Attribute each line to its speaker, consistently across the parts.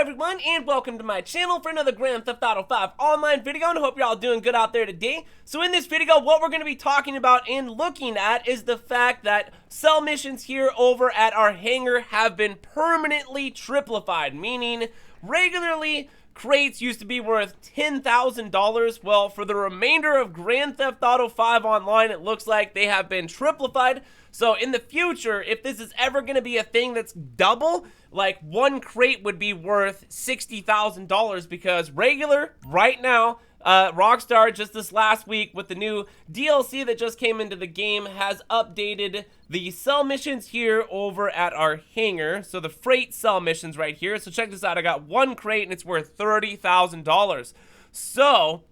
Speaker 1: everyone, and welcome to my channel for another Grand Theft Auto 5 online video, and I hope you're all doing good out there today. So in this video, what we're going to be talking about and looking at is the fact that cell missions here over at our hangar have been permanently triplified, meaning regularly crates used to be worth $10,000. Well, for the remainder of Grand Theft Auto 5 online, it looks like they have been triplified. So in the future, if this is ever going to be a thing that's double, like one crate would be worth $60,000, because regular right now, Rockstar just this last week with the new DLC that just came into the game has updated the cell missions here over at our hangar. So the Frieght cell missions right here. So check this out. I got one crate and it's worth $30,000. So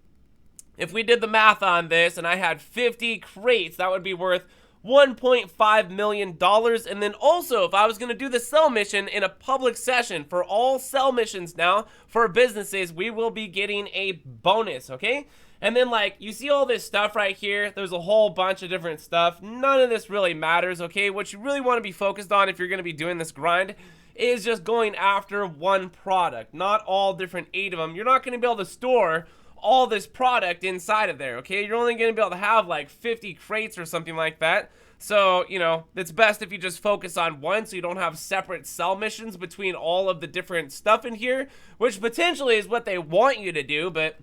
Speaker 1: if we did the math on this and I had 50 crates, that would be worth $1.5 million. And then also, if I was going to do the cell mission in a public session for all cell missions now for businesses, we will be getting a bonus, okay? And then, like, you see all this stuff right here? There's a whole bunch of different stuff. None of this really matters, okay? What you really want to be focused on if you're going to be doing this grind is just going after one product, not all different 8 of them. You're not going to be able to store all this product inside of there, okay? You're only going to be able to have like 50 crates or something like that. So, you know, it's best if you just focus on one so you don't have separate cell missions between all of the different stuff in here, which potentially is what they want you to do. But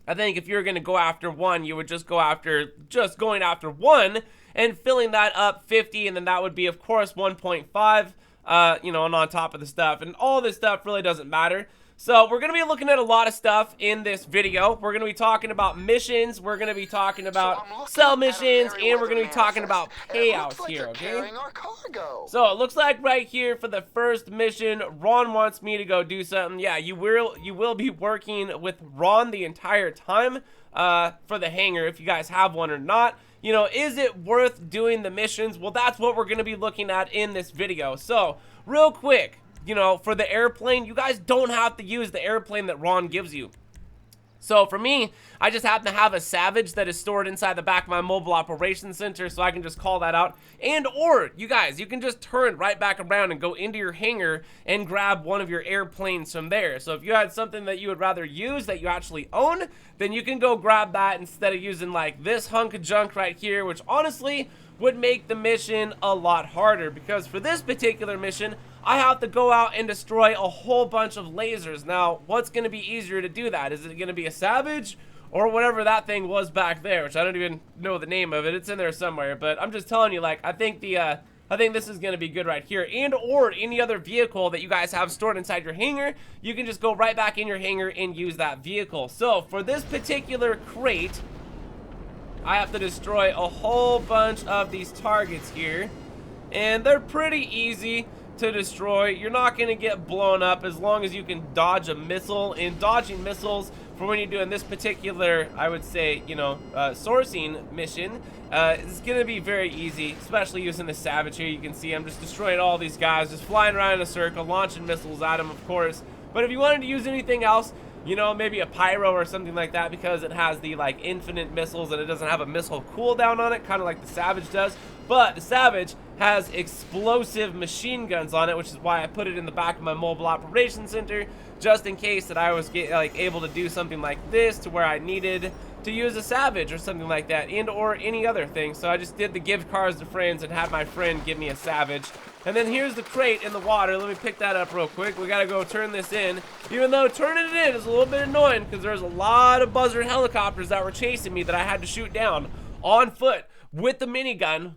Speaker 1: I think if you're going to go after one, you would just go after just going after one and filling that up 50, and then that would be, of course, 1.5, you know, and on top of the stuff. And all this stuff really doesn't matter. So we're going to be looking at a lot of stuff in this video. We're going to be talking about missions, we're going to be talking about cell missions, and we're going to be talking about payouts here, okay? So it looks like right here for the first mission, Ron wants me to go do something. Yeah, you will be working with Ron the entire time for the hangar, if you guys have one or not. You know, is it worth doing the missions? Well, that's what we're going to be looking at in this video. So real quick, you know, for the airplane, you guys don't have to use the airplane that Ron gives you. So for me, I just happen to have a Savage that is stored inside the back of my mobile operations center, so I can just call that out. And or, you guys, you can just turn right back around and go into your hangar and grab one of your airplanes from there. So if you had something that you would rather use that you actually own, then you can go grab that instead of using like this hunk of junk right here, which honestly would make the mission a lot harder, because for this particular mission, I have to go out and destroy a whole bunch of lasers. Now, what's going to be easier to do that? Is it going to be a Savage or whatever that thing was back there, which I don't even know the name of it. It's in there somewhere, but I'm just telling you, like, I think this is going to be good right here. And or any other vehicle that you guys have stored inside your hangar, you can just go right back in your hangar and use that vehicle. So, for this particular crate, I have to destroy a whole bunch of these targets here, and they're pretty easy to destroy. You're not going to get blown up as long as you can dodge a missile. And dodging missiles for when you're doing this particular, I would say, you know, sourcing mission, is going to be very easy, especially using the Savage here. You can see I'm just destroying all these guys, just flying around in a circle, launching missiles at them, of course. But if you wanted to use anything else, you know, maybe a pyro or something like that, because it has the like infinite missiles and it doesn't have a missile cooldown on it, kind of like the Savage does. But the Savage has explosive machine guns on it, which is why I put it in the back of my mobile operations center, just in case that I was able to do something like this to where I needed to use a Savage or something like that, and or any other thing. So I just did the give cars to friends and had my friend give me a Savage. And then here's the crate in the water. Let me pick that up real quick. We gotta go turn this in, even though turning it in is a little bit annoying because there's a lot of buzzard helicopters that were chasing me that I had to shoot down on foot with the minigun.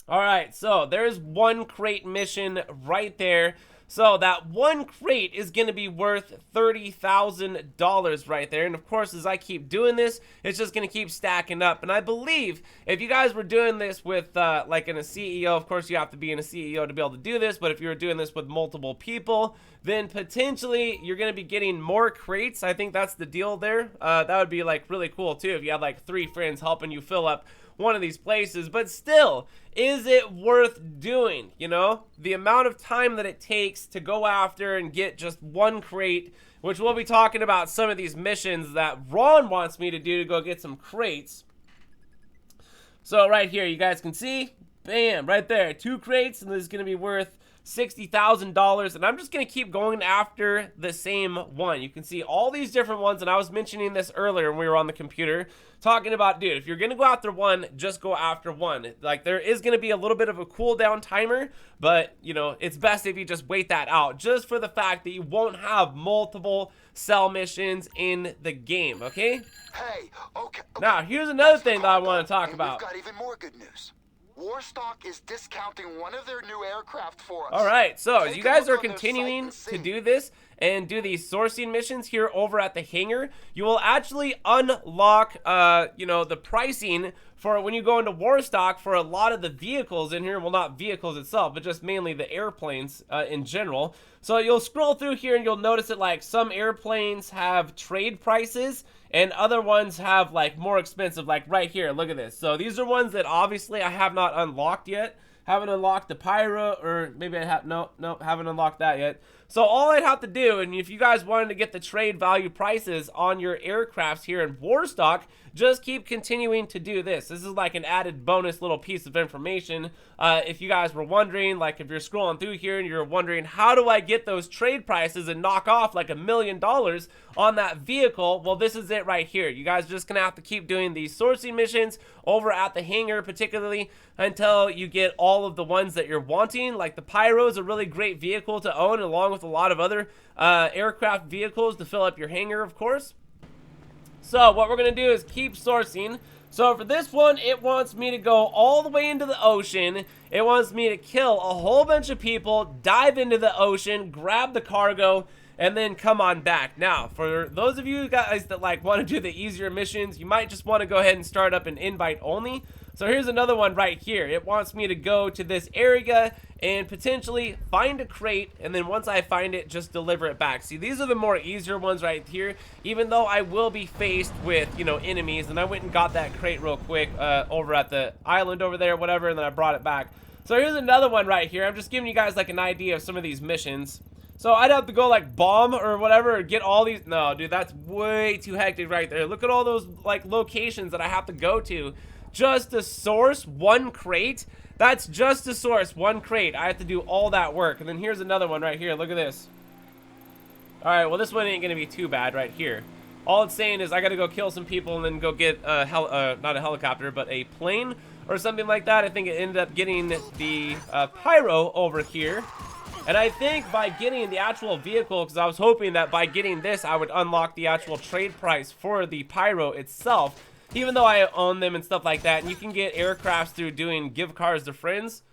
Speaker 1: Alright, so there's one crate mission right there. So that one crate is going to be worth $30,000 right there. And of course, as I keep doing this, it's just going to keep stacking up. And I believe if you guys were doing this with like in a CEO, of course you have to be in a CEO to be able to do this. But if you were doing this with multiple people, then potentially you're going to be getting more crates. I think that's the deal there. That would be like really cool too if you had like 3 friends helping you fill up one of these places. But still, is it worth doing? You know, the amount of time that it takes to go after and get just one crate, which we'll be talking about some of these missions that Ron wants me to do to go get some crates. So right here, you guys can see, bam, right there, 2 crates, and this is going to be worth $60,000, and I'm just gonna keep going after the same one. You can see all these different ones, and I was mentioning this earlier when we were on the computer, talking about, dude, if you're gonna go after one, just go after one. Like, there is gonna be a little bit of a cooldown timer, but, you know, it's best if you just wait that out, just for the fact that you won't have multiple cell missions in the game, okay?
Speaker 2: Hey, okay.
Speaker 1: Now, here's another thing that I want to talk about.
Speaker 2: We've got even more good news. Warstock is discounting one of their new aircraft for us.
Speaker 1: All right, so as you guys are continuing to do this and do these sourcing missions here over at the hangar, you will actually unlock, you know, the pricing for when you go into Warstock for a lot of the vehicles in here. Well, not vehicles itself, but just mainly the airplanes in general. So you'll scroll through here and you'll notice that, like, some airplanes have trade prices and other ones have, like, more expensive, like right here. Look at this. So these are ones that obviously I have not unlocked yet. Haven't unlocked the Pyro, or maybe I have, no, haven't unlocked that yet. So all I'd have to do, and if you guys wanted to get the trade value prices on your aircrafts here in Warstock, just keep continuing to do this. This is like an added bonus little piece of information. If you guys were wondering, like if you're scrolling through here and you're wondering, how do I get those trade prices and knock off like $1 million on that vehicle? Well, this is it right here. You guys are just gonna have to keep doing these sourcing missions over at the hangar, particularly until you get all of the ones that you're wanting. Like the Pyro is a really great vehicle to own, along with a lot of other aircraft vehicles to fill up your hangar, of course. So what we're gonna do is keep sourcing. So for this one, it wants me to go all the way into the ocean. It wants me to kill a whole bunch of people, dive into the ocean, grab the cargo, and then come on back. Now, for those of you guys that like want to do the easier missions, you might just want to go ahead and start up an invite only. So here's another one right here. It wants me to go to this area and potentially find a crate, and then once I find it, just deliver it back. See, these are the more easier ones right here, even though I will be faced with, you know, enemies. And I went and got that crate real quick over at the island over there, whatever, and then I brought it back. So here's another one right here. I'm just giving you guys like an idea of some of these missions. So I'd have to go like bomb or whatever, or get all these. No, dude, that's way too hectic right there. Look at all those like locations that I have to go to just to source one crate. That's just to source one crate. I have to do all that work. And then here's another one right here. Look at this. All right, well, this one ain't gonna be too bad right here. All it's saying is I gotta go kill some people and then go get not a helicopter, but a plane or something like that. I think it ended up getting the Pyro over here. And I think by getting the actual vehicle, because I was hoping that by getting this, I would unlock the actual trade price for the Pyro itself, even though I own them and stuff like that. And you can get aircrafts through doing give cars to friends.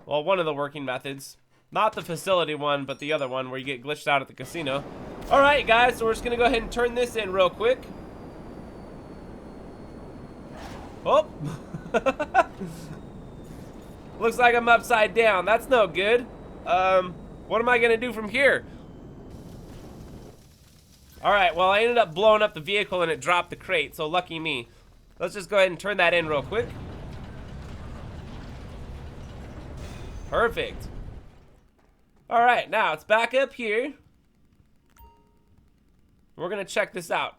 Speaker 1: Well, one of the working methods. Not the facility one, but the other one where you get glitched out at the casino. All right, guys, so we're just going to go ahead and turn this in real quick. Oh. Looks like I'm upside down. That's no good. What am I gonna do from here? Alright, well, I ended up blowing up the vehicle and it dropped the crate, so lucky me. Let's just go ahead and turn that in real quick. Perfect. Alright, now it's back up here. We're gonna check this out.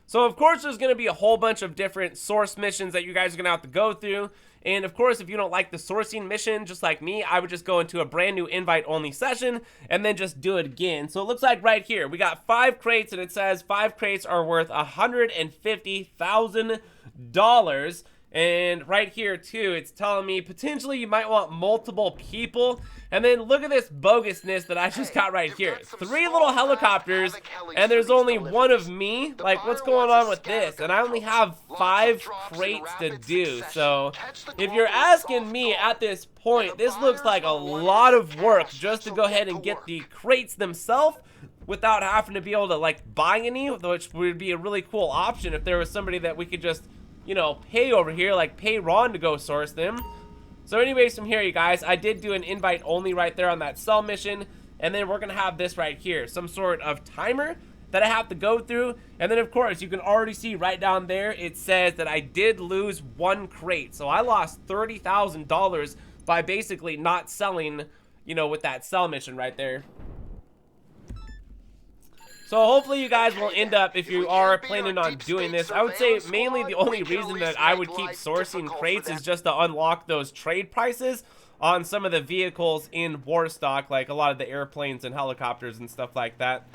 Speaker 1: So, of course, there's going to be a whole bunch of different source missions that you guys are going to have to go through. And, of course, if you don't like the sourcing mission, just like me, I would just go into a brand new invite-only session and then just do it again. So, it looks like right here, we got 5 crates, and it says 5 crates are worth $150,000. And right here, too, it's telling me potentially you might want multiple people. And then look at this bogusness that I just got right here. 3 little helicopters, and there's only 1 of me. Like, what's going on with this? And I only have 5 crates to do. So, if you're asking me at this point, this looks like a lot of work just to go ahead and get the crates themselves without having to be able to, like, buy any, which would be a really cool option if there was somebody that we could just, you know, pay over here, like pay Ron to go source them. So anyways, from here, you guys, I did do an invite only right there on that cell mission. And then we're going to have this right here, some sort of timer that I have to go through. And then, of course, you can already see right down there, it says that I did lose 1 crate. So I lost $30,000 by basically not selling, you know, with that cell mission right there. So hopefully you guys will end up, if you are planning on doing this, I would say mainly the only reason that I would keep sourcing crates is just to unlock those trade prices on some of the vehicles in Warstock, like a lot of the airplanes and helicopters and stuff like that.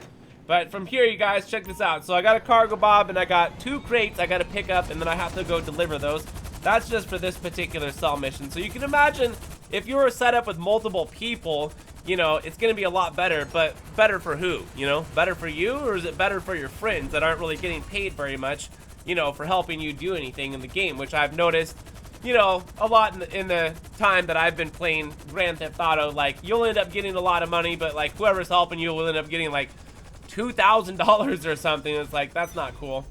Speaker 1: But from here, you guys, check this out. So I got a cargo bob and I got 2 crates I got to pick up, and then I have to go deliver those. That's just for this particular cell mission. So you can imagine if you were set up with multiple people, you know, it's going to be a lot better. But better for who? You know, better for you, or is it better for your friends that aren't really getting paid very much, you know, for helping you do anything in the game, which I've noticed, you know, a lot in the time that I've been playing Grand Theft Auto. Like, you'll end up getting a lot of money, but like whoever's helping you will end up getting like $2,000 or something. It's like, that's not cool.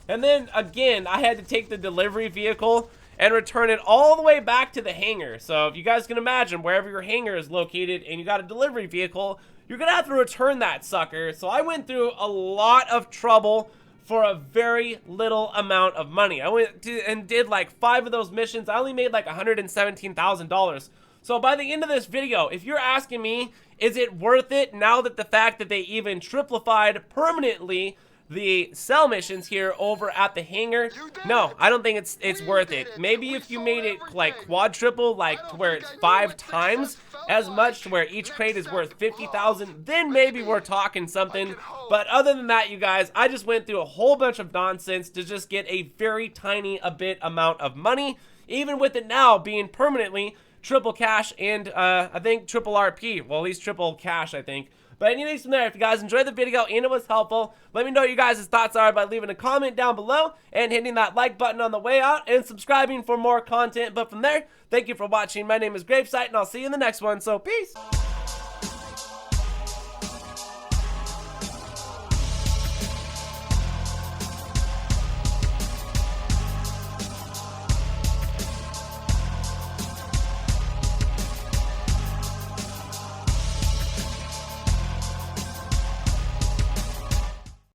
Speaker 1: And then again, I had to take the delivery vehicle and return it all the way back to the hangar. So if you guys can imagine, wherever your hangar is located and you got a delivery vehicle, you're gonna have to return that sucker. So I went through a lot of trouble for a very little amount of money. I went to and did like 5 of those missions. I only made like $117,000. So by the end of this video, if you're asking me, is it worth it now that the fact that they even triplified permanently the cell missions here over at the hangar? No, I don't think it's worth it. Maybe if you made it like quadruple, like to where it's 5 times as much, to where each crate is worth 50,000, then maybe we're talking something. But other than that, you guys, I just went through a whole bunch of nonsense to just get a very tiny amount of money, even with it now being permanently triple cash and I think triple RP. Well, at least triple cash, I think. But anyways, from there, if you guys enjoyed the video and it was helpful, let me know what you guys' thoughts are by leaving a comment down below and hitting that like button on the way out and subscribing for more content. But from there, thank you for watching. My name is GRAVESIGHT, and I'll see you in the next one. So peace.